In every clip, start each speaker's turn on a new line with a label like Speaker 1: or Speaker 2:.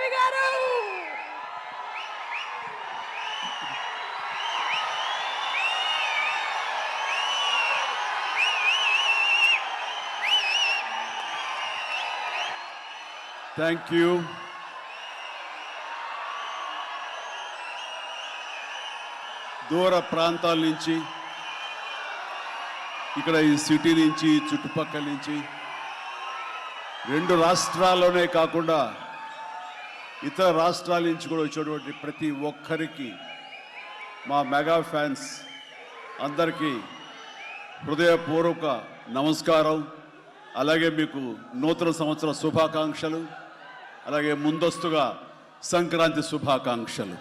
Speaker 1: శ్రీదేవి గారు.
Speaker 2: Thank you. దూర ప్రాంతాల నుంచి, ఇక్కడ ఈ సిటీ నుంచి, చుట్టుపక్కల నుంచి, 2 రాష్ట్రాల్లోనే కాకుండా ఇతర రాష్ట్రాల నుంచి కూడా వచ్చేటువంటి ప్రతి ఒక్కరికి, మా మెగా ఫ్యాన్స్ అందరికీ హృదయపూర్వక నమస్కారం. అలాగే మీకు నూతన సంవత్సర శుభాకాంక్షలు, అలాగే ముందస్తుగా సంక్రాంతి శుభాకాంక్షలు.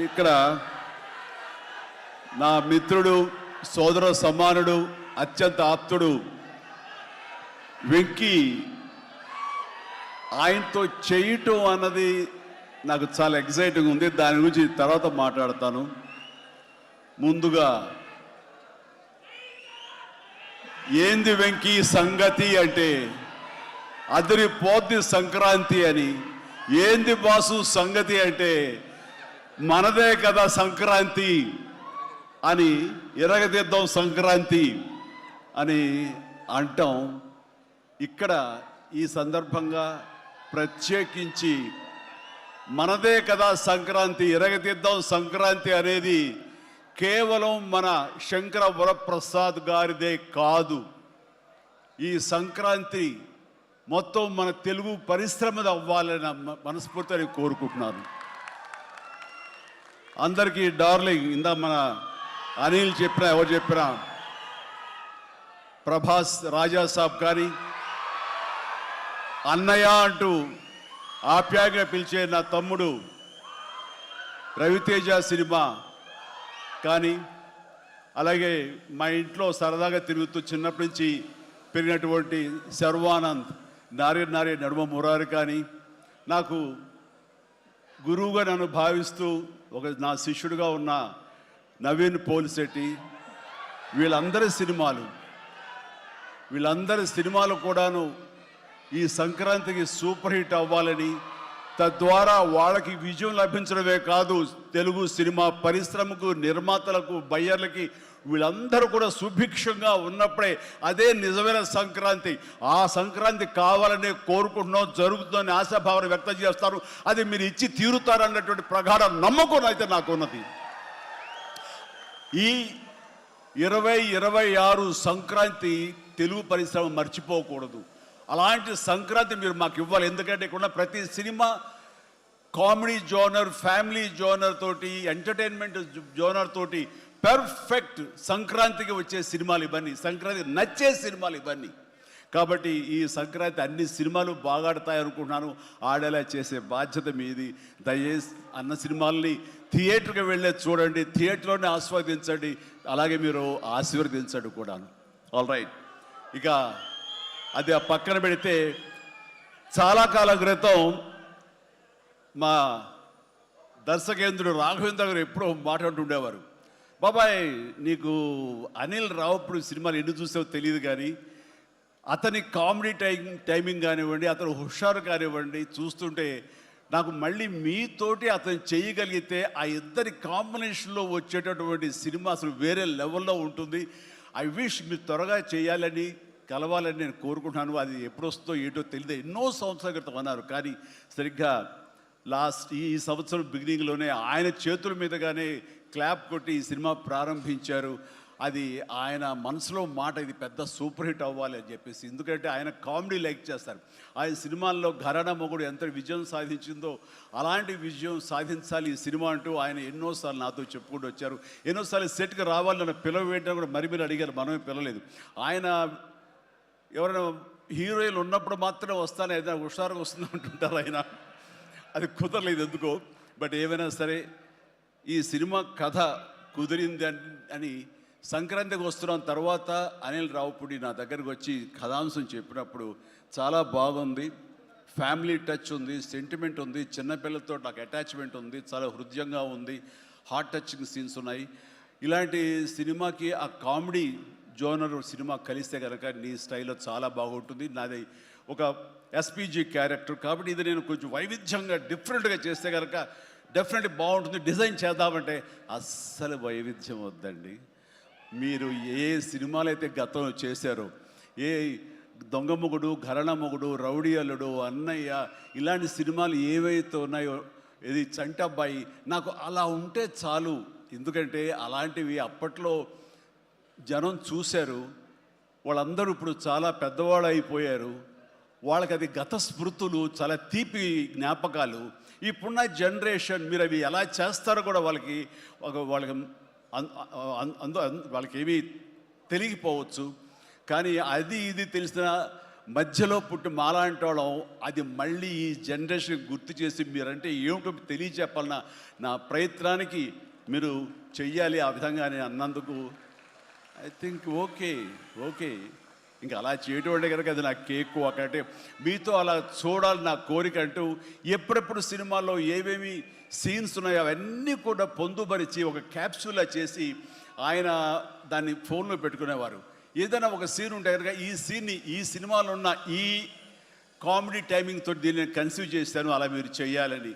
Speaker 2: ఇక్కడ నా మిత్రుడు, సోదర సమానుడు, అత్యంత ఆప్తుడు వెంకీ, ఆయనతో చేయటం అన్నది నాకు చాలా ఎక్సైటింగ్ ఉంది. దాని గురించి తర్వాత మాట్లాడతాను. ముందుగా ఏంది వెంకీ సంగతి అంటే అదిరిపోద్ది సంక్రాంతి అని, ఏంది బాసు సంగతి అంటే మనదే కదా సంక్రాంతి అని, ఎరగదిద్దాం సంక్రాంతి అని అంటాం. ఇక్కడ ఈ సందర్భంగా ప్రత్యేకించి మనదే కదా సంక్రాంతి, ఎరగదిద్దాం సంక్రాంతి అనేది కేవలం మన శంకర వరప్రసాద్ గారిదే కాదు. ఈ సంక్రాంతి మొత్తం మన తెలుగు పరిశ్రమది అవ్వాలని మనస్ఫూర్తిగా కోరుకుంటున్నాను. అందరికీ డార్లింగ్, ఇందా మన అనిల్ చెప్పినా, ఎవరు చెప్పినా, ప్రభాస్ రాజా సాబ్ కానీ, అన్నయ్య అంటూ ఆప్యాయంగా పిలిచే నా తమ్ముడు రవితేజ సినిమా కానీ, అలాగే మా ఇంట్లో సరదాగా తిరుగుతూ చిన్నప్పటి నుంచి పెరిగినటువంటి శర్వానంద్, నారి నడుమ మురారి కానీ, నాకు గురువుగా నన్ను భావిస్తూ నా శిష్యుడిగా ఉన్న నవీన్ పోలిశెట్టి, వీళ్ళందరి సినిమాలు కూడాను ఈ సంక్రాంతికి సూపర్ హిట్ అవ్వాలని, తద్వారా వాళ్ళకి విజయం లభించడమే కాదు, తెలుగు సినిమా పరిశ్రమకు, నిర్మాతలకు, బయ్యర్లకి వీళ్ళందరూ కూడా సుభిక్షంగా ఉన్నప్పుడే అదే నిజమైన సంక్రాంతి. ఆ సంక్రాంతి కావాలనే కోరుకుంటున్నాం, జరుగుతుందని ఆశాభావన వ్యక్తం చేస్తారు. అది మీరు ఇచ్చి తీరుతారన్నటువంటి ప్రగాఢ నమ్మకం అయితే నాకు ఉన్నది. ఈ 2026 సంక్రాంతి తెలుగు పరిశ్రమ మర్చిపోకూడదు. అలాంటి సంక్రాంతి మీరు మాకు ఇవ్వాలి. ఎందుకంటే ఇక్కడ ప్రతి cinema comedy genre, family genre తోటి, ఎంటర్టైన్మెంట్ జోనర్ తోటి పర్ఫెక్ట్ సంక్రాంతికి వచ్చే సినిమాలు ఇవన్నీ, సంక్రాంతికి నచ్చే సినిమాలు ఇవన్నీ. కాబట్టి ఈ సంక్రాంతి అన్ని సినిమాలు బాగా ఆడతాయి అనుకుంటున్నాను. ఆడేలా చేసే బాధ్యత మీది. దయచేసి అన్న సినిమాల్ని థియేటర్కి వెళ్ళే చూడండి, థియేటర్లోనే ఆస్వాదించండి, అలాగే మీరు ఆశీర్వదించండి కూడాను. ఆల్ రైట్, ఇక అది ఆ పక్కన పెడితే, చాలా కాలం క్రితం మా దర్శకేంద్రుడు రాఘవేంద్ర గారు ఎప్పుడో మాట్లాడుతుండేవారు, బాబాయ్ నీకు అనిల్ రావుపూడి సినిమాలు ఎన్ని చూసావో తెలియదు కానీ అతని కామెడీ టైమింగ్ కానివ్వండి, అతను హుషారు కానివ్వండి, చూస్తుంటే నాకు మళ్ళీ మీతోటి అతను చేయగలిగితే ఆ ఇద్దరి కాంబినేషన్లో వచ్చేటటువంటి సినిమా అసలు వేరే లెవెల్లో ఉంటుంది. ఐ విష్ మీరు త్వరగా చేయాలని, కలవాలని నేను కోరుకుంటున్నాను. అది ఎప్పుడు వస్తుందో ఏటో తెలియదు. ఎన్నో సంవత్సరాల క్రితం అన్నారు, కానీ సరిగ్గా ఈ సంవత్సరం బిగినింగ్లోనే ఆయన చేతుల మీదుగానే క్లాప్ కొట్టి ఈ సినిమా ప్రారంభించారు. అది ఆయన మనసులో మాట, ఇది పెద్ద సూపర్ హిట్ అవ్వాలి అని చెప్పేసి. ఎందుకంటే ఆయన కామెడీ లైక్ చేస్తారు. ఆయన సినిమాల్లో ఘరానా మొగుడు ఎంత విజయం సాధించిందో అలాంటి విజయం సాధించాలి ఈ సినిమా అంటూ ఆయన ఎన్నోసార్లు నాతో చెప్పుకుంటూ వచ్చారు. ఎన్నోసార్లు సెట్కి రావాలని పిలవేయడం కూడా మరి మీరు అడిగారు, మనమే పిలవలేదు. ఆయన ఎవరైనా హీరోయిన్లు ఉన్నప్పుడు మాత్రమే వస్తాను, ఏదైనా హుషారుగా వస్తుంది అంటుంటారు ఆయన. అది కుదరలేదు ఎందుకో. బట్ ఏమైనా సరే ఈ సినిమా కథ కుదిరింది అని సంక్రాంతికి వస్తున్నాం తర్వాత అనిల్ రావుపూడి నా దగ్గరకు వచ్చి కథాంశం చెప్పినప్పుడు చాలా బాగుంది, ఫ్యామిలీ టచ్ ఉంది, సెంటిమెంట్ ఉంది, చిన్నపిల్లలతో నాకు అటాచ్మెంట్ ఉంది, చాలా హృదయంగా ఉంది, హార్ట్ టచింగ్ సీన్స్ ఉన్నాయి. ఇలాంటి సినిమాకి ఆ కామెడీ జోనర్ సినిమా కలిస్తే కనుక నీ స్టైల్లో చాలా బాగుంటుంది. నాది ఒక ఎస్పీజీ క్యారెక్టర్ కాబట్టి ఇది నేను కొంచెం వైవిధ్యంగా డిఫరెంట్గా చేస్తే కనుక డెఫినెట్లీ బాగుంటుంది, డిజైన్ చేద్దామంటే అస్సలు వైవిధ్యం వద్దండి. మీరు ఏ సినిమాలు అయితే గతంలో చేశారో, ఏ దొంగ మొగుడు, ఘరణ మొగుడు, రౌడీ అల్లుడు, అన్నయ్య, ఇలాంటి సినిమాలు ఏవైతే ఉన్నాయో, ఇది చంటబ్బాయి, నాకు అలా ఉంటే చాలు. ఎందుకంటే అలాంటివి అప్పట్లో జనం చూశారు, వాళ్ళందరూ ఇప్పుడు చాలా పెద్దవాళ్ళు అయిపోయారు, వాళ్ళకి అది గత స్మృతులు, చాలా తీపి జ్ఞాపకాలు. ఇప్పుడున్న జనరేషన్ మీరు అవి ఎలా చేస్తారో కూడా వాళ్ళకి వాళ్ళకి ఏమీ తెలియకపోవచ్చు. కానీ అది ఇది తెలిసిన మధ్యలో పుట్టి మాలాంటి వాళ్ళం అది మళ్ళీ ఈ జనరేషన్ గుర్తు చేసి మీరంటే ఏమిటో తెలియచెప్పాలన్న నా ప్రయత్నానికి మీరు చెయ్యాలి. ఆ విధంగా నేను అన్నందుకు ఐ థింక్ ఓకే. ఇంకా అలా చేయటం కనుక అది నా కేక్ ఒకటే మీతో అలా చూడాలి నా కోరిక అంటూ ఎప్పుడెప్పుడు సినిమాల్లో ఏమేమి సీన్స్ ఉన్నాయో అవన్నీ కూడా పొందుపరిచి ఒక క్యాప్సూల్లా చేసి ఆయన దాన్ని ఫోన్లో పెట్టుకునేవారు. ఏదైనా ఒక సీన్ ఉంటే కనుక ఈ సీన్ని ఈ సినిమాలో ఉన్న ఈ కామెడీ టైమింగ్తో దీన్ని కన్సీవ్ చేశాను, అలా మీరు చేయాలని.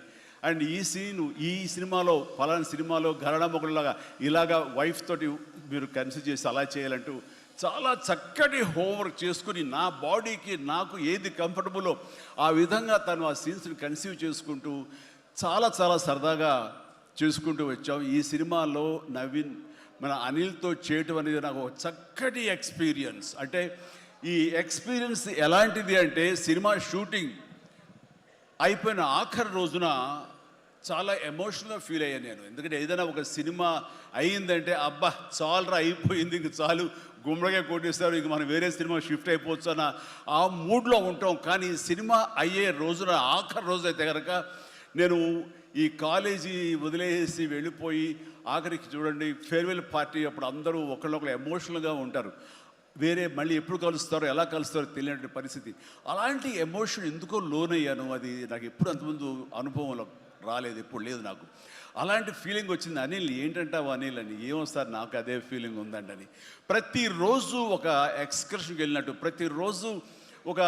Speaker 2: అండ్ ఈ సీను ఈ సినిమాలో ఫలానా సినిమాలో ఘరణ మొగుడులాగా ఇలాగా వైఫ్ తోటి మీరు కన్సీవ్ చేసి అలా చేయాలంటూ చాలా చక్కటి హోంవర్క్ చేసుకుని నా బాడీకి నాకు ఏది కంఫర్టబుల్లో ఆ విధంగా తను ఆ సీన్స్ని కన్సీవ్ చేసుకుంటూ చాలా సరదాగా చేసుకుంటూ వచ్చాం. ఈ సినిమాలో నవీన్ మన అనిల్తో చేయటం అనేది నాకు ఒక చక్కటి ఎక్స్పీరియన్స్. అంటే ఈ ఎక్స్పీరియన్స్ ఎలాంటిది అంటే సినిమా షూటింగ్ అయిపోయిన ఆఖరి రోజున చాలా ఎమోషనల్గా ఫీల్ అయ్యాను నేను. ఎందుకంటే ఏదైనా ఒక సినిమా అయ్యిందంటే అబ్బా చాలరా అయిపోయింది, ఇంక చాలు, గుమ్మడిగా కొట్టేస్తారు, ఇంక మనం వేరే సినిమా షిఫ్ట్ అయిపోవచ్చు అన్న ఆ మూడ్లో ఉంటాం. కానీ సినిమా అయ్యే రోజున ఆఖరి రోజు అయితే కనుక నేను ఈ కాలేజీ వదిలేసి వెళ్ళిపోయి ఆఖరికి చూడండి ఫేర్వెల్ పార్టీ అప్పుడు అందరూ ఒకళ్ళొకరు ఎమోషనల్గా ఉంటారు. వేరే మళ్ళీ ఎప్పుడు కలుస్తారో ఎలా కలుస్తారో తెలియని పరిస్థితి. అలాంటి ఎమోషన్ ఎందుకో లోనయ్యాను. అది నాకు ఎప్పుడు అంతకుముందు అనుభవంలో రాలేదు, ఎప్పుడు లేదు నాకు. అలాంటి ఫీలింగ్ వచ్చింది. అనిల్ ఏంటంటావు అనిల్ అని. ఏమో సార్ నాకు అదే ఫీలింగ్ ఉందండి అని. ప్రతిరోజు ఒక ఎక్స్కర్షన్కి వెళ్ళినట్టు, ప్రతిరోజు ఒక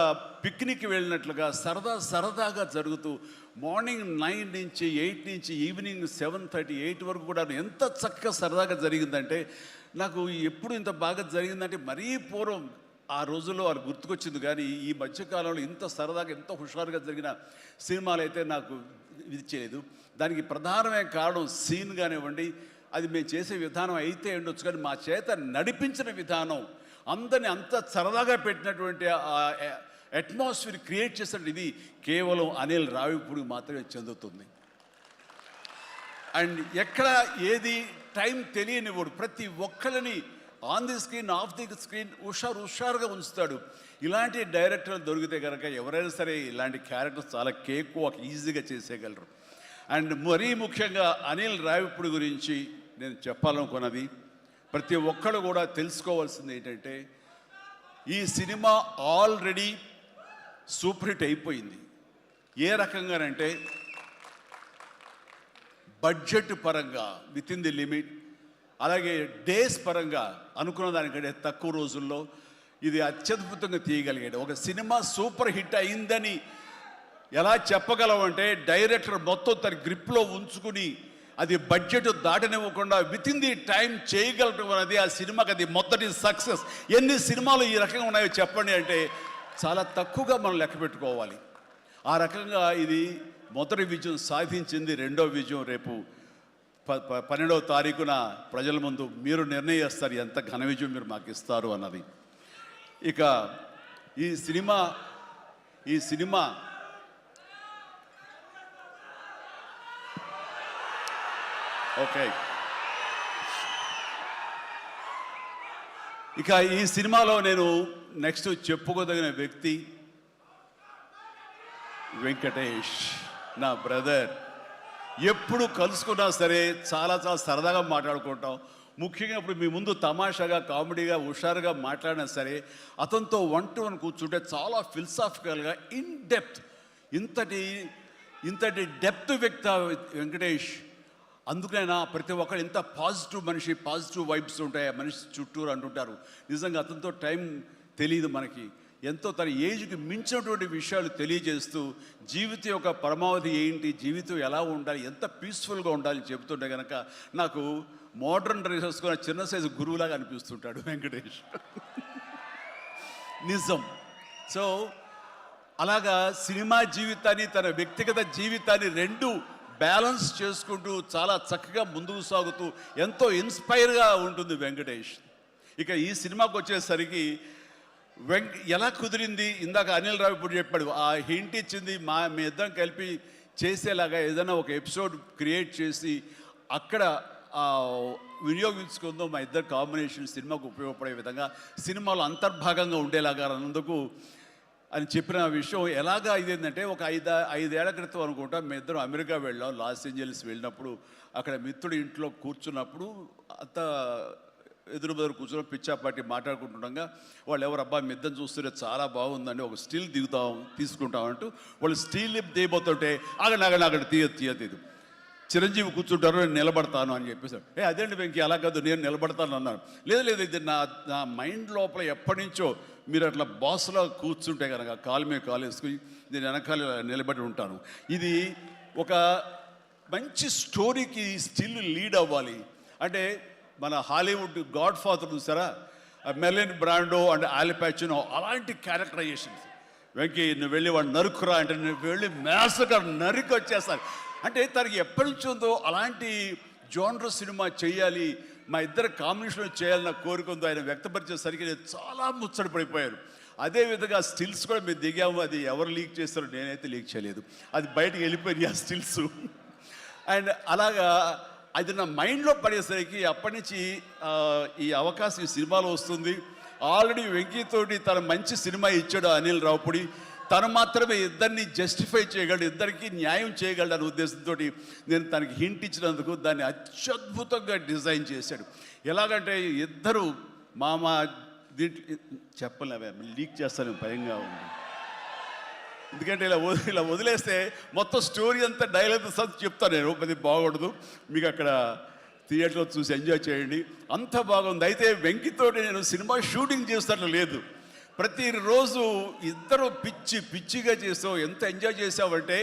Speaker 2: పిక్నిక్ వెళ్ళినట్లుగా సరదాగా జరుగుతూ మార్నింగ్ 9 నుంచి 8 నుంచి ఈవినింగ్ 7:30, 8 వరకు కూడా ఎంత చక్కగా సరదాగా జరిగిందంటే నాకు ఎప్పుడు ఇంత బాగా జరిగిందంటే మరీ పూర్వం ఆ రోజుల్లో వాళ్ళు గుర్తుకొచ్చింది. కానీ ఈ మధ్యకాలంలో ఇంత సరదాగా ఎంత హుషారుగా జరిగిన సినిమాలు అయితే నాకు ఇది చేయలేదు. దానికి ప్రధానమైన కారణం సీన్ కానివ్వండి, అది మేము చేసే విధానం అయితే ఉండొచ్చు, కానీ మా చేత నడిపించిన విధానం, అందరినీ అంత సరదాగా పెట్టినటువంటి అట్మాస్ఫియర్ క్రియేట్ చేసినట్టు ఇది కేవలం అనిల్ రావిపూడికి మాత్రమే చెందుతుంది. అండ్ ఎక్కడ ఏది టైం తెలియనివాడు, ప్రతి ఒక్కరిని on the screen off the screen హుషారుగా ఉంచుతాడు. ఇలాంటి డైరెక్టర్లు దొరికితే కనుక ఎవరైనా సరే ఇలాంటి క్యారెక్టర్స్ చాలా ఈజీగా చేసేయగలరు. అండ్ మరీ ముఖ్యంగా అనిల్ రావిపూడి గురించి నేను చెప్పాలనుకున్నది, ప్రతి ఒక్కరు కూడా తెలుసుకోవాల్సింది ఏంటంటే ఈ సినిమా ఆల్రెడీ సూపర్ హిట్ అయిపోయింది. ఏ రకంగానంటే బడ్జెట్ పరంగా విత్ ఇన్ ది లిమిట్, అలాగే డేస్ పరంగా అనుకున్న దానికంటే తక్కువ రోజుల్లో ఇది అత్యద్భుతంగా తీయగలిగాడు. ఒక సినిమా సూపర్ హిట్ అయిందని ఎలా చెప్పగలమంటే డైరెక్టర్ మొత్తం తన గ్రిప్లో ఉంచుకుని అది బడ్జెట్ దాటనివ్వకుండా విత్ ఇన్ ది టైం చేయగలటం అనేది ఆ సినిమాకి అది మొదటి సక్సెస్. ఎన్ని సినిమాలు ఈ రకంగా ఉన్నాయో చెప్పండి అంటే చాలా తక్కువగా మనం లెక్క పెట్టుకోవాలి. ఆ రకంగా ఇది మొదటి విజయం సాధించింది. రెండో విజయం రేపు 12వ తారీఖున ప్రజల ముందు మీరు నిర్ణయిస్తారు ఎంత ఘన విజయం మీరు మాకు ఇస్తారు అన్నది. ఇక ఈ సినిమా ఓకే, ఇక ఈ సినిమాలో నేను నెక్స్ట్ చెప్పుకోదగిన వ్యక్తి వెంకటేష్, నా బ్రదర్. ఎప్పుడు కలుసుకున్నా సరే చాలా సరదాగా మాట్లాడుకుంటాం. ముఖ్యంగా ఇప్పుడు మీ ముందు తమాషాగా కామెడీగా హుషారుగా మాట్లాడినా సరే అతనితో 1-to-1 కూర్చుంటే చాలా ఫిలసాఫికల్గా ఇన్ డెప్త్, ఇంతటి డెప్త్ వ్యక్తి వెంకటేష్. అందుకైనా ప్రతి ఒక్కరు ఎంత పాజిటివ్ మనిషి, పాజిటివ్ వైబ్స్ ఉంటాయి ఆ మనిషి చుట్టూరు అంటుంటారు. నిజంగా అతనితో టైం తెలియదు మనకి. ఎంతో తన ఏజ్కి మించినటువంటి విషయాలు తెలియజేస్తూ జీవితం యొక్క పరమావధి ఏంటి, జీవితం ఎలా ఉండాలి, ఎంత పీస్ఫుల్గా ఉండాలి చెబుతుంటే కనుక నాకు మోడర్న్ డ్రెస్ వేసుకున్న చిన్న సైజు గురువులాగా అనిపిస్తుంటాడు వెంకటేష్. నిజం. సో అలాగా సినిమా జీవితాన్ని, తన వ్యక్తిగత జీవితాన్ని రెండు బ్యాలెన్స్ చేసుకుంటూ చాలా చక్కగా ముందుకు సాగుతూ ఎంతో ఇన్స్పైర్గా ఉంటుంది వెంకటేష్. ఇక ఈ సినిమాకి వచ్చేసరికి ఎలా కుదిరింది, ఇందాక అనిల్ రావు ఇప్పుడు చెప్పాడు, ఆ హింట్ ఇచ్చింది మీ ఇద్దరం కలిపి చేసేలాగా ఏదైనా ఒక ఎపిసోడ్ క్రియేట్ చేసి అక్కడ వినియోగించుకుందాం, మా ఇద్దరు కాంబినేషన్ సినిమాకు ఉపయోగపడే విధంగా సినిమాలో అంతర్భాగంగా ఉండేలాగా అన్నందుకు అని చెప్పిన విషయం. ఎలాగా ఇదేంటంటే ఒక ఐదేళ్ల క్రితం అనుకుంటా మీ ఇద్దరం అమెరికా వెళ్ళాం, లాస్ ఏంజల్స్ వెళ్ళినప్పుడు అక్కడ మిత్రుడి ఇంట్లో కూర్చున్నప్పుడు అంత ఎదురు బదురు కూర్చొని పిచ్చాపాటి మాట్లాడుకుంటుండగా వాళ్ళు ఎవరు అబ్బా మీ ఇద్దరు చూస్తుంటే చాలా బాగుందండి, ఒక స్టిల్ తీసుకుంటామంటూ వాళ్ళు స్టిల్ దిగిపోతుంటే అక్కడ తీయదు చిరంజీవి కూర్చుంటారు, నేను నిలబడతాను అని చెప్పేసాడు. అదేంటి వెంకీ అలా కాదు, నేను నిలబడతాను అన్నాను. లేదు ఇది నా మైండ్ లోపల ఎప్పటి నుంచో మీరు అట్లా బాస్లో కూర్చుంటే కనుక కాలు మీద కాలు వేసుకుని నేను వెనకాల నిలబడి ఉంటాను. ఇది ఒక మంచి స్టోరీకి స్టిల్ లీడ్ అవ్వాలి అంటే మన హాలీవుడ్ గాడ్ ఫాదర్ చూసారా, మెర్లిన్ బ్రాండో అండ్ ఆల్ పచినో అలాంటి క్యారెక్టరైజేషన్స్. వెంకీ నువ్వు వెళ్ళి వాడు నరుకురా అంటే నువ్వు వెళ్ళి మ్యాసకర్ నరికి వచ్చేస్తారు అంటే తనకి ఎప్పటి నుంచి ఉందో అలాంటి జోనర్ సినిమా చేయాలి, మా ఇద్దరు కాంబినేషన్ చేయాలన్న కోరిక ఉందో ఆయన వ్యక్తపరిచేసరికి నేను చాలా ముచ్చటపడిపోయాను. అదేవిధంగా స్టిల్స్ కూడా మేము దిగాము, అది ఎవరు లీక్ చేస్తారో నేనైతే లీక్ చేయలేదు, అది బయటకు వెళ్ళిపోయింది ఆ స్టిల్స్. అండ్ అలాగా అది నా మైండ్లో పడేసరికి అప్పటి నుంచి ఈ అవకాశం ఈ సినిమాలో వస్తుంది. ఆల్రెడీ వెంకీతోటి తన మంచి సినిమా ఇచ్చాడు అనిల్ రావుపూడి, తను మాత్రమే ఇద్దరిని జస్టిఫై చేయగలడు, ఇద్దరికి న్యాయం చేయగలడు అనే ఉద్దేశంతో నేను తనకి హింట్ ఇచ్చినందుకు దాన్ని అత్యద్భుతంగా డిజైన్ చేశాడు. ఎలాగంటే ఇద్దరు మామ దీంట్లో చెప్పలేవే లీక్ చేస్తాను భయంగా ఉంది, ఎందుకంటే ఇలా వదిలేస్తే మొత్తం స్టోరీ అంతా డైలాగ్ చెప్తాను నేను, అది బాగుండదు, మీకు అక్కడ థియేటర్లో చూసి ఎంజాయ్ చేయండి, అంత బాగుంది. అయితే వెంకితోటి నేను సినిమా షూటింగ్ చేస్తాను లేదు, ప్రతిరోజు ఇద్దరు పిచ్చిగా చేసావు, ఎంత ఎంజాయ్ చేసావంటే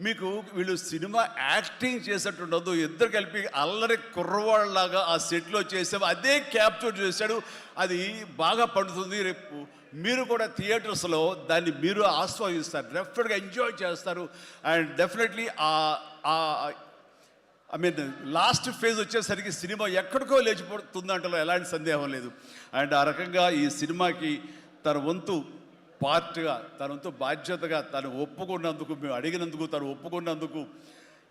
Speaker 2: మీకు వీళ్ళు సినిమా యాక్టింగ్ చేసేట్టు ఉండదు, ఇద్దరు కలిపి అల్లరి కుర్రవాళ్ళలాగా ఆ సెట్లో చేసావు, అదే క్యాప్చర్ చేశాడు, అది బాగా పండుతుంది. రేపు మీరు కూడా థియేటర్స్లో దాన్ని మీరు ఆస్వాదిస్తారు, డెఫినెట్గా ఎంజాయ్ చేస్తారు. అండ్ డెఫినెట్లీ లాస్ట్ ఫేజ్ వచ్చేసరికి సినిమా ఎక్కడికో లేచిపోతుందంటలో ఎలాంటి సందేహం లేదు. అండ్ ఆ రకంగా ఈ సినిమాకి తన వంతు పార్ట్గా, తన వంతు బాధ్యతగా తను ఒప్పుకున్నందుకు, మేము అడిగినందుకు తను ఒప్పుకున్నందుకు,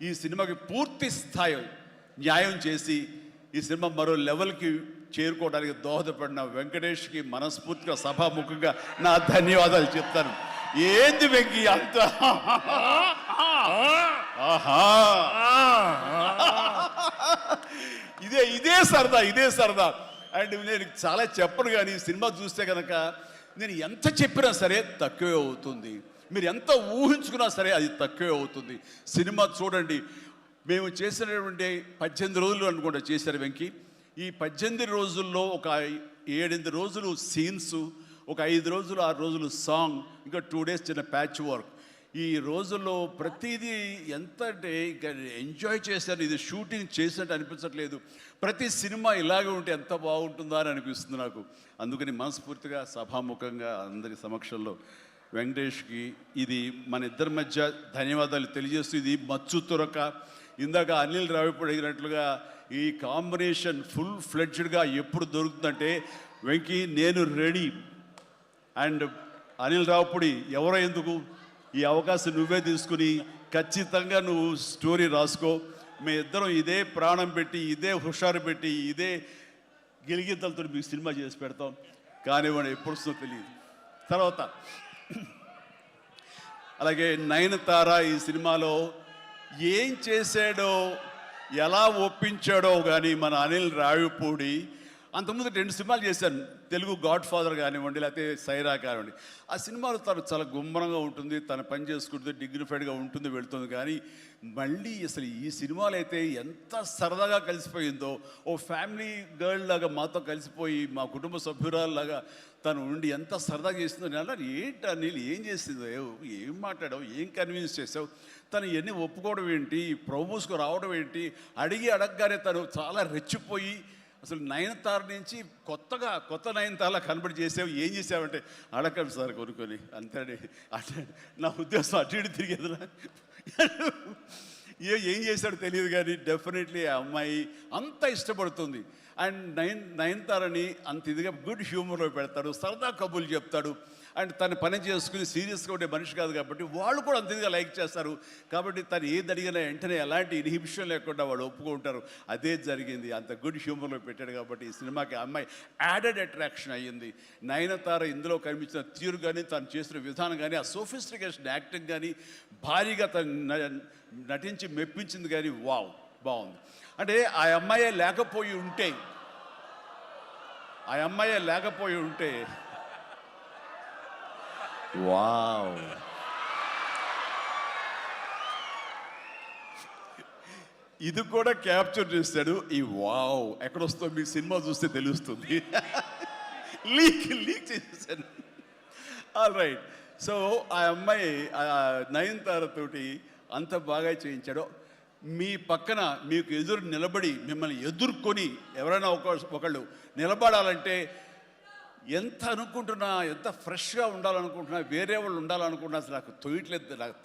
Speaker 2: ఈ సినిమాకి పూర్తి స్థాయి న్యాయం చేసి ఈ సినిమా మరో లెవెల్కి చేరుకోవడానికి దోహదపడిన వెంకటేష్కి మనస్ఫూర్తిగా సభాముఖంగా నా ధన్యవాదాలు చెప్తాను. ఏంది వెంకీ అంత ఇదే సరదా. అండ్ నేను చాలా చెప్పను, కానీ ఈ సినిమా చూస్తే కనుక నేను ఎంత చెప్పినా సరే తక్కువే అవుతుంది, మీరు ఎంత ఊహించుకున్నా సరే అది తక్కువే అవుతుంది. సినిమా చూడండి, మేము చేసినటువంటి 18 రోజులు అనుకుంటా చేశారు వెంకీ. ఈ 18 రోజుల్లో ఒక 7-8 రోజులు సీన్స్, ఒక 5 రోజులు 6 రోజులు సాంగ్, ఇంకా 2 days చిన్న ప్యాచ్ వర్క్. ఈ రోజుల్లో ప్రతిదీ ఎంత అంటే ఇంకా ఎంజాయ్ చేశాను, ఇది షూటింగ్ చేసినట్టు అనిపించట్లేదు. ప్రతి సినిమా ఇలాగే ఉంటే ఎంత బాగుంటుందా అని అనిపిస్తుంది నాకు. అందుకని మనస్ఫూర్తిగా సభాముఖంగా అందరి సమక్షంలో వెంకటేష్కి ఇది మన ఇద్దరి మధ్య ధన్యవాదాలు తెలియజేస్తూ, ఇది మచ్చు తురక. ఇందాక అనిల్ రావిపూడి అడిగినట్లుగా ఈ కాంబినేషన్ ఫుల్ ఫ్లెడ్జ్డ్గా ఎప్పుడు దొరుకుతుందంటే వెంకీ నేను రెడీ. అండ్ అనిల్ రావిపూడి ఎవరో ఎందుకు, ఈ అవకాశం నువ్వే తీసుకుని ఖచ్చితంగా నువ్వు స్టోరీ రాసుకో. మీ ఇద్దరం ఇదే ప్రాణం పెట్టి, ఇదే హుషారు పెట్టి, ఇదే గిలిగిద్దలతో మీకు సినిమా చేసి పెడతాం. కానివ్వండి, ఎప్పుడు వస్తుందో తెలియదు. తర్వాత అలాగే నయనతార ఈ సినిమాలో ఏం చేశాడో, ఎలా ఒప్పించాడో కానీ మన అనిల్ రావిపూడి అంతకుముందు 2 సినిమాలు చేశాను, తెలుగు గాడ్ ఫాదర్ కానివ్వండి, లేకపోతే సైరా కానివ్వండి. ఆ సినిమాలో తను చాలా గుమ్మరంగా ఉంటుంది, తన పని చేసుకుంటుంది, డిగ్నిఫైడ్గా ఉంటుంది, వెళుతుంది. కానీ మళ్ళీ అసలు ఈ సినిమాలో అయితే ఎంత సరదాగా కలిసిపోయిందో, ఓ ఫ్యామిలీ గర్ల్ లాగా మాతో కలిసిపోయి మా కుటుంబ సభ్యురాల్లాగా తను ఉండి ఎంత సరదాగా చేసిందో. నేను అన్నాను, ఏంటి అనిల్ ఏం చేసిందో, ఏం మాట్లాడావు, ఏం కన్విన్స్ చేసావు, తను ఇవన్నీ ఒప్పుకోవడం ఏంటి, ప్రమోస్కు రావడం ఏంటి, అడగగానే తను చాలా రెచ్చిపోయి అసలు నయనతార నుంచి కొత్త నయనతారలా కనబడి చేసావు, ఏం చేసావంటే అడగండి సార్ కొనుక్కొని అంతే. అంటే నా ఉద్దేశం అటు ఇటు తిరిగేదిలా. ఏం చేశాడో తెలియదు, కానీ డెఫినెట్లీ ఆ అమ్మాయి అంత ఇష్టపడుతుంది. అండ్ నయనతారని అంత ఇదిగా గుడ్ హ్యూమర్లో పెడతాడు, సరదా కబుర్లు చెప్తాడు. అండ్ తను పని చేసుకుని సీరియస్గా ఉండే మనిషి కాదు కాబట్టి వాళ్ళు కూడా అంత ఇదిగా లైక్ చేస్తారు. కాబట్టి తను ఏది అడిగినా వెంటనే ఎలాంటి ఇన్హిబిషన్ లేకుండా వాళ్ళు ఒప్పుకుంటారు. అదే జరిగింది, అంత గుడ్ హ్యూమర్లో పెట్టాడు కాబట్టి ఈ సినిమాకి ఆ అమ్మాయి యాడెడ్ అట్రాక్షన్ అయ్యింది. నయనతార ఇందులో కనిపించిన తీరు కానీ, తను చేసిన విధానం కానీ, ఆ సోఫిస్టికేషన్ యాక్టింగ్ కానీ, భారీగా తను నటించి మెప్పించింది. కానీ వావ్, బాగుంది. అంటే ఆ అమ్మాయే లేకపోయి ఉంటే వావ్, ఇది కూడా క్యాప్చర్ చేస్తాడు. ఈ వావ్ ఎక్కడొస్తో మీకు సినిమా చూస్తే తెలుస్తుంది. లీక్ చేసేసాను. All right. సో ఆ అమ్మాయి నయనతారతోటి అంత బాగా చేయించాడు. మీ పక్కన మీకు ఎదురు నిలబడి మిమ్మల్ని ఎదుర్కొని ఎవరైనా ఒకళ్ళు నిలబడాలంటే ఎంత అనుకుంటున్నా, ఎంత ఫ్రెష్గా ఉండాలనుకుంటున్నా, వేరే వాళ్ళు ఉండాలనుకుంటున్నా అసలు నాకు తొయ్యట్లేదు, నాకు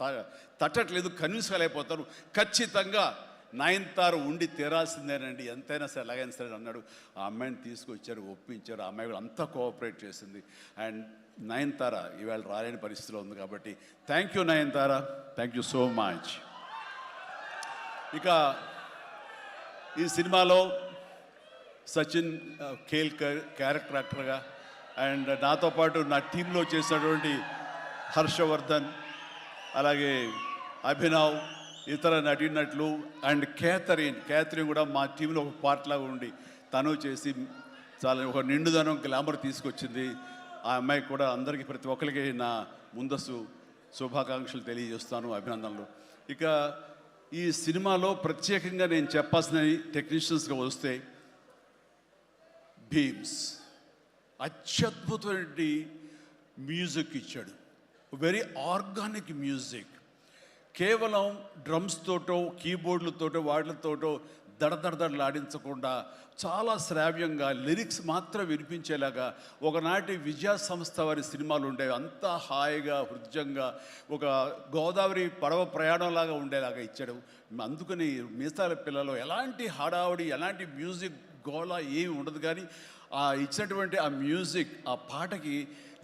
Speaker 2: తట్టట్లేదు, కన్విన్స్ కాలేకపోతాను. ఖచ్చితంగా నయనతార ఉండి తీరాల్సిందేనండి, ఎంతైనా సరే ఎలాగైనా సరే అన్నాడు. ఆ అమ్మాయిని తీసుకొచ్చారు, ఒప్పించారు. ఆ అమ్మాయి కూడా అంతా కోఆపరేట్ చేసింది. అండ్ నయనతార ఇవాళ రాలేని పరిస్థితిలో ఉంది. కాబట్టి thank you Nayanthara, thank you so much. ఇక ఈ సినిమాలో సచిన్ కేల్కర్ క్యారెక్టర్ యాక్టర్గా, అండ్ నాతో పాటు నా టీంలో చేసినటువంటి హర్షవర్ధన్, అలాగే అభినవ్, ఇతర నటీనటులు, అండ్ క్యాథరిన్ కూడా మా టీంలో ఒక పార్ట్ లాగా ఉండి తను చేసి చాలా ఒక నిండుదనం, గ్లామర్ తీసుకొచ్చింది. ఆ అమ్మాయి కూడా అందరికీ, ప్రతి ఒక్కరికి నా ముందస్తు శుభాకాంక్షలు తెలియజేస్తాను, అభినందనలు. ఇక ఈ సినిమాలో ప్రత్యేకంగా నేను చెప్పాల్సిన టెక్నీషియన్స్గా వస్తే, భీమ్స్ అత్యద్భుతమైన మ్యూజిక్ ఇచ్చాడు, వెరీ ఆర్గానిక్ మ్యూజిక్. కేవలం డ్రమ్స్ తోటో, కీబోర్డులతోటో, వాటితోటో దడదడలాడించకుండా చాలా శ్రావ్యంగా లిరిక్స్ మాత్రం వినిపించేలాగా ఒకనాటి విజయ సంస్థ వారి సినిమాలు ఉండేవి. అంతా హాయిగా, హృద్యంగా, ఒక గోదావరి పడవ ప్రయాణంలాగా ఉండేలాగా ఇచ్చాడు. అందుకని మీసాల పిల్లలో ఎలాంటి హడావుడి, ఎలాంటి మ్యూజిక్ గోళ ఏమి ఉండదు. కానీ ఆ ఇచ్చినటువంటి ఆ మ్యూజిక్, ఆ పాటకి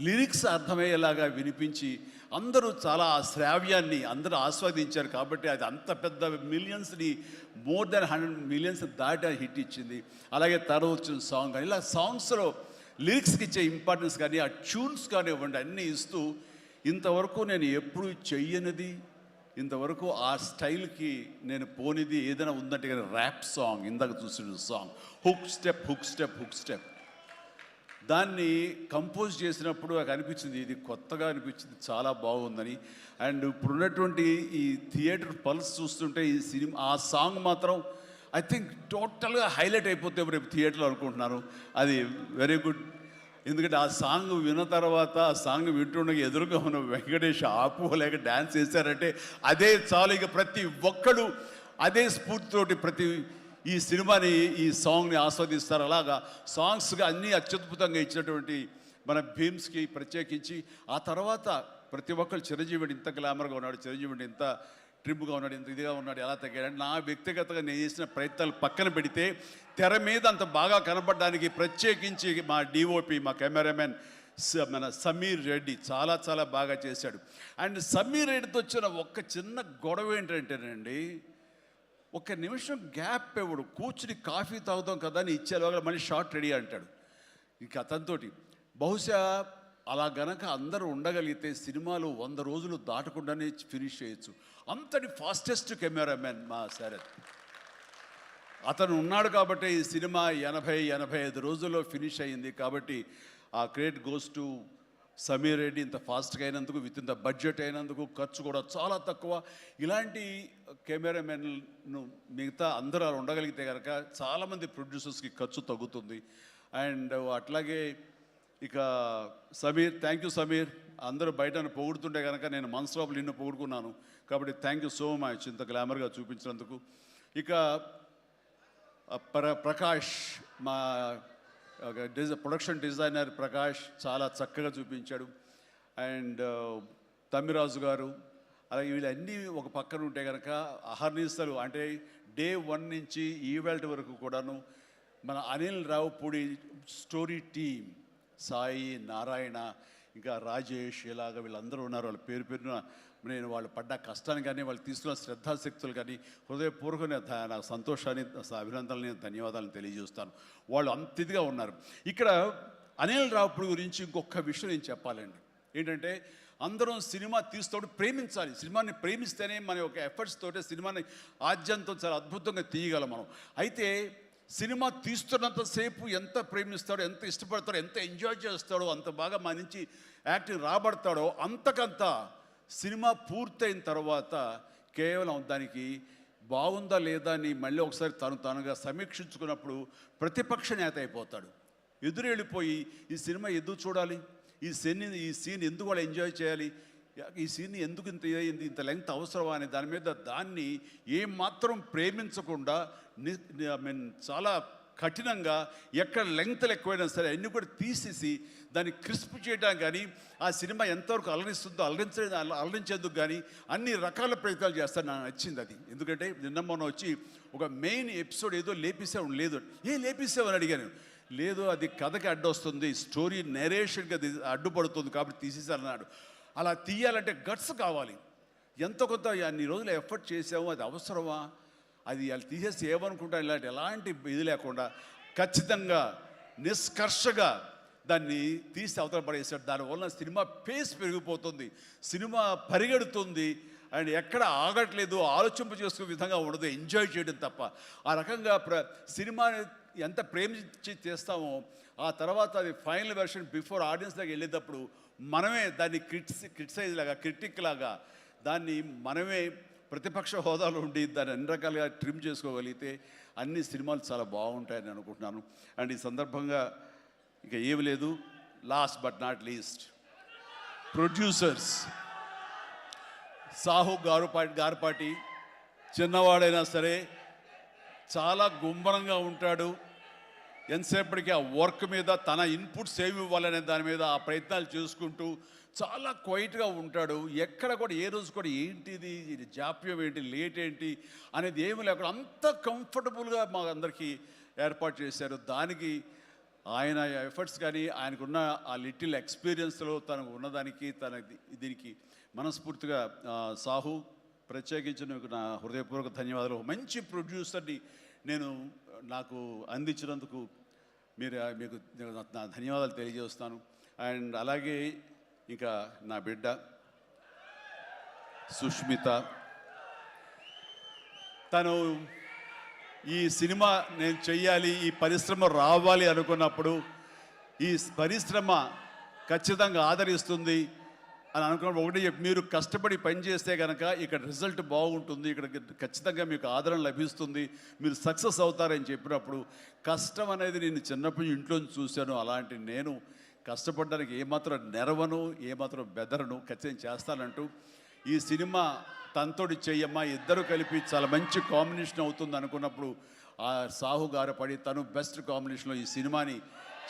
Speaker 2: లిరిక్స్ అర్థమయ్యేలాగా వినిపించి అందరూ చాలా ఆ శ్రావ్యాన్ని అందరూ ఆస్వాదించారు. కాబట్టి అది అంత పెద్ద మిలియన్స్ని, మోర్ దెన్ 100 మిలియన్స్ దాటి హిట్ ఇచ్చింది. అలాగే తర్వాత వచ్చిన సాంగ్ కానీ, ఇలా సాంగ్స్లో లిరిక్స్కి ఇచ్చే ఇంపార్టెన్స్ కానీ, ఆ ట్యూన్స్ కానివ్వండి, అన్నీ ఇస్తూ ఇంతవరకు నేను ఎప్పుడు చెయ్యనిది, ఇంతవరకు ఆ స్టైల్కి నేను పోనిది ఏదైనా ఉందంటే కానీ ర్యాప్ సాంగ్, ఇందాక చూసిన సాంగ్ హుక్ స్టెప్ దాన్ని కంపోజ్ చేసినప్పుడు నాకు అనిపించింది, ఇది కొత్తగా అనిపించింది, చాలా బాగుందని. అండ్ ఇప్పుడున్నటువంటి ఈ థియేటర్ పల్స్ చూస్తుంటే ఈ సినిమా, ఆ సాంగ్ మాత్రం ఐ థింక్ టోటల్గా హైలైట్ అయిపోతే రేపు థియేటర్లో అనుకుంటున్నాను. అది వెరీ గుడ్. ఎందుకంటే ఆ సాంగ్ విన్న తర్వాత, ఆ సాంగ్ వింటుండగా ఎదురుగా ఉన్న వెంకటేష్ ఆపుకోలేక డ్యాన్స్ చేశారంటే అదే చాలు. ఇక ప్రతి ఒక్కడు అదే స్ఫూర్తితోటి ప్రతి ఈ సినిమాని, ఈ సాంగ్ని ఆస్వాదిస్తారు. అలాగా సాంగ్స్గా అన్నీ అత్యద్భుతంగా ఇచ్చినటువంటి మన భీమ్స్కి ప్రత్యేకించి, ఆ తర్వాత ప్రతి ఒక్కరు చిరంజీవిని ఇంత గ్లామర్గా ఉన్నాడు, చిరంజీవిని ఇంత ట్రిమ్గా ఉన్నాడు, ఇంత ఇదిగా ఉన్నాడు, ఎలా తగ్గాడు. నా వ్యక్తిగతంగా నేను చేసిన ప్రయత్నాలు పక్కన పెడితే తెర మీద అంత బాగా కనపడడానికి ప్రత్యేకించి మా డిఓపి, మా కెమెరామెన్ మన సమీర్ రెడ్డి చాలా చాలా బాగా చేశాడు. అండ్ సమీర్ రెడ్డితో వచ్చిన ఒక్క చిన్న గొడవ ఏంటంటేనండి, ఒక నిమిషం గ్యాప్ ఇవ్వడు. కూర్చుని కాఫీ తాగుతాం కదా అని ఇచ్చేలాగా మళ్ళీ షార్ట్ రెడీ అంటాడు. ఇక అతనితోటి బహుశా అలా గనక అందరూ ఉండగలిగితే సినిమాలు 100 రోజులు దాటకుండానే ఫినిష్ చేయొచ్చు. అంతటి ఫాస్టెస్ట్ కెమెరామెన్ మా శరత్. అతను ఉన్నాడు కాబట్టి ఈ సినిమా 80-85 రోజుల్లో ఫినిష్ అయ్యింది. కాబట్టి ఆ credit goes to Sameer Reddy. ఇంత ఫాస్ట్గా అయినందుకు, విత్ ఇన్ ద బడ్జెట్ అయినందుకు, ఖర్చు కూడా చాలా తక్కువ. ఇలాంటి కెమెరామెన్ను మిగతా అందరూ అలా ఉండగలిగితే కనుక చాలామంది ప్రొడ్యూసర్స్కి ఖర్చు తగ్గుతుంది. అండ్ అట్లాగే ఇక సమీర్, థ్యాంక్ యూ సమీర్. అందరూ బయట పొగుడుతుంటే కనుక నేను మనసులో నిన్ను పొగుడుకున్నాను. కాబట్టి థ్యాంక్ యూ సో మచ్ ఇంత గ్లామర్గా చూపించినందుకు. ఇక ప్రకాష్, మా ప్రొడక్షన్ డిజైనర్ ప్రకాష్ చాలా చక్కగా చూపించాడు. అండ్ తమ్మిరాజు గారు, అలాగే వీళ్ళన్నీ ఒక పక్కన ఉంటే కనుక అహర్నిశలు అంటే డే 1 నుంచి ఈవెల్ట్ వరకు కూడాను మన అనిల్ రావుపూడి స్టోరీ టీమ్, సాయి, నారాయణ, ఇంకా రాజేష్, ఇలాగ వీళ్ళందరూ ఉన్నారు. వాళ్ళ పేరు పేరున నేను వాళ్ళు పడ్డ కష్టాన్ని కానీ, వాళ్ళు తీసుకున్న శ్రద్ధాశక్తులు కానీ హృదయపూర్వక నాకు సంతోషాన్ని, అభినందనని, ధన్యవాదాలను తెలియజేస్తాను. వాళ్ళు అంత ఇదిగా ఉన్నారు. ఇక్కడ అనిల్ రావుపూడి గురించి ఇంకొక విషయం నేను చెప్పాలండి. ఏంటంటే అందరం సినిమా తీస్తూ ప్రేమించాలి. సినిమాని ప్రేమిస్తేనే మన యొక్క ఎఫర్ట్స్ తోటే సినిమాని ఆద్యంతో చాలా అద్భుతంగా తీయగలం మనం. అయితే సినిమా తీస్తున్నంతసేపు ఎంత ప్రేమిస్తాడో, ఎంత ఇష్టపడతాడో, ఎంత ఎంజాయ్ చేస్తాడో, అంత బాగా మన నుంచి యాక్టింగ్ రాబడతాడో, అంతకంత సినిమా పూర్తయిన తర్వాత కేవలం దానికి బాగుందా లేదా అని మళ్ళీ ఒకసారి తనుగా సమీక్షించుకున్నప్పుడు ప్రతిపక్ష నేత అయిపోతాడు. ఎదురెళ్ళిపోయి ఈ సినిమా ఎందుకు చూడాలి, ఈ సీన్ ఎందుకు వాళ్ళు ఎంజాయ్ చేయాలి, ఈ సీన్ ఎందుకు ఇంత లెంగ్త్ అవసరమా అనే దాని మీద దాన్ని ఏమాత్రం ప్రేమించకుండా చాలా కఠినంగా ఎక్కడ లెంగ్త్లు ఎక్కువైనా సరే అన్నీ కూడా తీసేసి దాన్ని క్రిస్ప్ చేయడానికి కానీ, ఆ సినిమా ఎంతవరకు అలరిస్తుందో అలరించేందుకు కానీ అన్ని రకాల ప్రయత్నాలు చేస్తాను. నాకు నచ్చింది అది. ఎందుకంటే నిన్న మొన్న వచ్చి ఒక మెయిన్ ఎపిసోడ్ ఏదో లేపేసావు, లేదు లేపేసావు అని అడిగాను. లేదు, అది కథకి అడ్డొస్తుంది, స్టోరీ నెరేషన్కి అది అడ్డుపడుతుంది కాబట్టి తీసేసారన్నాడు. అలా తీయాలంటే గట్స్ కావాలి. ఎంతో కొంత అన్ని రోజులు ఎఫర్ట్ చేసాము, అది అవసరమా, అది వాళ్ళు తీసేసి ఏమనుకుంటా ఎలాంటి ఇది లేకుండా ఖచ్చితంగా నిష్కర్షగా దాన్ని తీసి అవతల పడేసాడు. దానివల్ల సినిమా పేస్ పెరిగిపోతుంది, సినిమా పరిగెడుతుంది, అండ్ ఎక్కడ ఆగట్లేదు, ఆలోచింప చేసుకునే విధంగా ఉండదు, ఎంజాయ్ చేయడం తప్ప. ఆ రకంగా సినిమాని ఎంత ప్రేమించి చేస్తామో ఆ తర్వాత అది ఫైనల్ వెర్షన్ బిఫోర్ ఆడియన్స్ దగ్గర వెళ్ళేటప్పుడు మనమే దాన్ని క్రిటిసైజ్ లాగా, క్రిటిక్ లాగా దాన్ని మనమే ప్రతిపక్ష హోదాలో ఉండి దాన్ని అన్ని రకాలుగా ట్రిమ్ చేసుకోగలిగితే అన్ని సినిమాలు చాలా బాగుంటాయని అనుకుంటున్నాను. అండ్ ఈ సందర్భంగా ఇక ఏమి లేదు, last but not least producers Sahu Garapati చిన్నవాడైనా సరే చాలా గుంభనంగా ఉంటాడు. ఎంతసేపటికి ఆ వర్క్ మీద తన ఇన్పుట్స్ ఏమి ఇవ్వాలనే దాని మీద ఆ ప్రయత్నాలు చేసుకుంటూ చాలా క్వైట్గా ఉంటాడు. ఎక్కడ కూడా ఏ రోజు కూడా ఏంటిది, ఇది జాప్యం ఏంటి, లేట్ ఏంటి అనేది ఏమి లేకుండా అంత కంఫర్టబుల్గా మా అందరికీ ఏర్పాటు చేశారు. దానికి ఆయన ఎఫర్ట్స్ కానీ ఆయనకున్న ఆ లిటిల్ ఎక్స్పీరియన్స్లో తనకు ఉన్నదానికి దీనికి మనస్ఫూర్తిగా సాహు ప్రత్యేకించి నా హృదయపూర్వక ధన్యవాదాలు. మంచి ప్రొడ్యూసర్ని నాకు అందించినందుకు మీకు నా ధన్యవాదాలు తెలియజేస్తాను. అండ్ అలాగే ఇంకా నా బిడ్డ సుష్మిత, తను ఈ సినిమా నేను చెయ్యాలి, ఈ పరిశ్రమ రావాలి అనుకున్నప్పుడు ఈ పరిశ్రమ ఖచ్చితంగా ఆదరిస్తుంది అని అనుకున్నప్పుడు ఒకటి మీరు కష్టపడి పనిచేస్తే కనుక ఇక్కడ రిజల్ట్ బాగుంటుంది, ఇక్కడ ఖచ్చితంగా మీకు ఆదరణ లభిస్తుంది, మీరు సక్సెస్ అవుతారని చెప్పినప్పుడు కష్టం అనేది నేను చిన్నప్పుడు ఇంట్లో చూశాను. అలాంటి నేను కష్టపడడానికి ఏమాత్రం నెరవను, ఏమాత్రం బెదరను, ఖచ్చితంగా చేస్తానంటూ ఈ సినిమా తనతోటి చెయ్యమ్మా, ఇద్దరు కలిపి చాలా మంచి కాంబినేషన్ అవుతుంది అనుకున్నప్పుడు ఆ సాహు గారు పడి తను బెస్ట్ కాంబినేషన్లో ఈ సినిమాని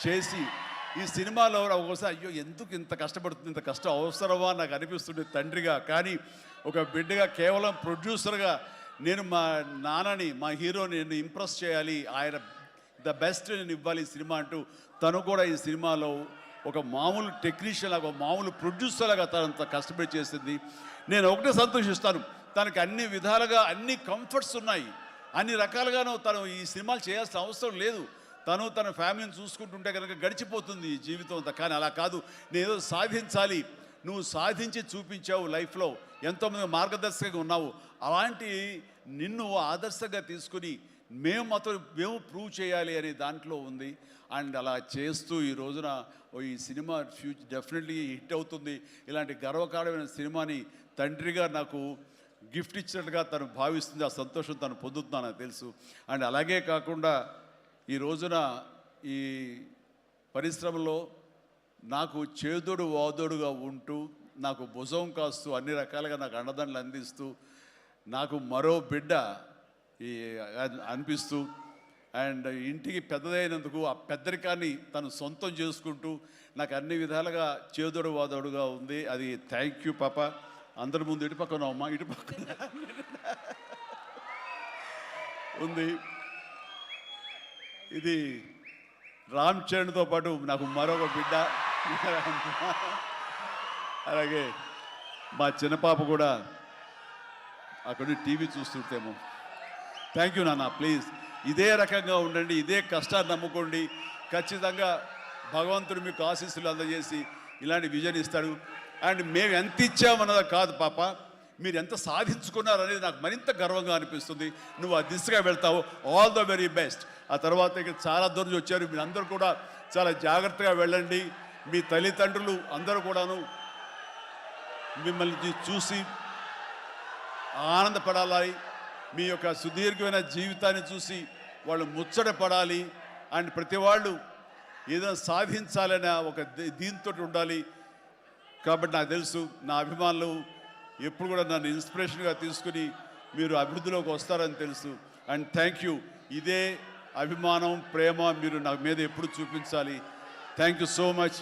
Speaker 2: చేసి ఈ సినిమాలో ఒకసారి అయ్యో ఎందుకు ఇంత కష్టపడుతుంది, ఇంత కష్టం అవసరమా నాకు అనిపిస్తుంది తండ్రిగా. కానీ ఒక బిడ్డగా కేవలం ప్రొడ్యూసర్గా నేను మా నాన్నని, మా హీరోని నేను ఇంప్రెస్ చేయాలి, ఆయన ద బెస్ట్ నేను ఇవ్వాలి ఈ సినిమా అంటూ తను కూడా ఈ సినిమాలో ఒక మామూలు టెక్నీషియన్ లాగా, మామూలు ప్రొడ్యూసర్ లాగా తనంత కష్టపడి చేసింది. నేను ఒకటే సంతోషిస్తాను, తనకి అన్ని విధాలుగా అన్ని కంఫర్ట్స్ ఉన్నాయి, అన్ని రకాలుగాను తను ఈ సినిమాలు చేయాల్సిన అవసరం లేదు. తను తన ఫ్యామిలీని చూసుకుంటుంటే కనుక గడిచిపోతుంది ఈ జీవితం అంతా. కానీ అలా కాదు, నేనేదో సాధించాలి, నువ్వు సాధించి చూపించావు, లైఫ్లో ఎంతోమంది మార్గదర్శకంగా ఉన్నావు, అలాంటి నిన్ను ఆదర్శంగా తీసుకుని మేము ప్రూవ్ చేయాలి అనే దాంట్లో ఉంది. అండ్ అలా చేస్తూ ఈ రోజున ఈ సినిమా డెఫినెట్లీ హిట్ అవుతుంది. ఇలాంటి గర్వకారణమైన సినిమాని తండ్రిగా నాకు గిఫ్ట్ ఇచ్చినట్టుగా తను భావిస్తుంది. ఆ సంతోషం తను పొందుతున్నాను నాకు తెలుసు. అండ్ అలాగే కాకుండా ఈ రోజున ఈ పరిశ్రమలో నాకు చేదోడు వాదోడుగా ఉంటూ, నాకు భుజం కాస్తూ, అన్ని రకాలుగా నాకు అండదండలు అందిస్తూ, నాకు మరో బిడ్డ ఈ అనిపిస్తూ, అండ్ ఇంటికి పెద్దదైనందుకు ఆ పెద్దరికాన్ని తను సొంతం చేసుకుంటూ నాకు అన్ని విధాలుగా చేదోడు వాదోడుగా ఉంది. అది థ్యాంక్ యూ పాప. అందరి ముందు ఇటు పక్కన అమ్మ, ఇటు పక్కన ఉంది. ఇది రామ్ చరణ్తో పాటు నాకు మరొక బిడ్డ. అలాగే మా చిన్న పాప కూడా అక్కడ టీవీ చూస్తుంటేమో. థ్యాంక్ యూ నాన్న, ప్లీజ్ ఇదే రకంగా ఉండండి, ఇదే కష్టాన్ని నమ్ముకోండి. ఖచ్చితంగా భగవంతుడు మీకు ఆశీస్సులు అందజేసి ఇలాంటి విజన్ ఇస్తాడు. అండ్ మేము ఎంత ఇచ్చామన్నది కాదు పాప, మీరు ఎంత సాధించుకున్నారు అనేది నాకు మరింత గర్వంగా అనిపిస్తుంది. నువ్వు ఆ దిశగా వెళ్తావు. All the very best. ఆ తర్వాత ఇక్కడ చాలా దూరం వచ్చారు, మీరు అందరూ కూడా చాలా జాగ్రత్తగా వెళ్ళండి. మీ తల్లిదండ్రులు అందరూ కూడాను మిమ్మల్ని చూసి ఆనందపడాలి. మీ యొక్క సుదీర్ఘమైన జీవితాన్ని చూసి వాళ్ళు ముచ్చట పడాలి. అండ్ ప్రతి వాళ్ళు ఏదైనా సాధించాలనే ఒక దీంతో ఉండాలి. కాబట్టి నాకు తెలుసు నా అభిమానులు ఎప్పుడు కూడా నన్ను ఇన్స్పిరేషన్గా తీసుకుని మీరు అభివృద్ధిలోకి వస్తారని తెలుసు. And thank you. ఇదే అభిమానం, ప్రేమ మీరు నా మీద ఎప్పుడు చూపించాలి. Thank you so much.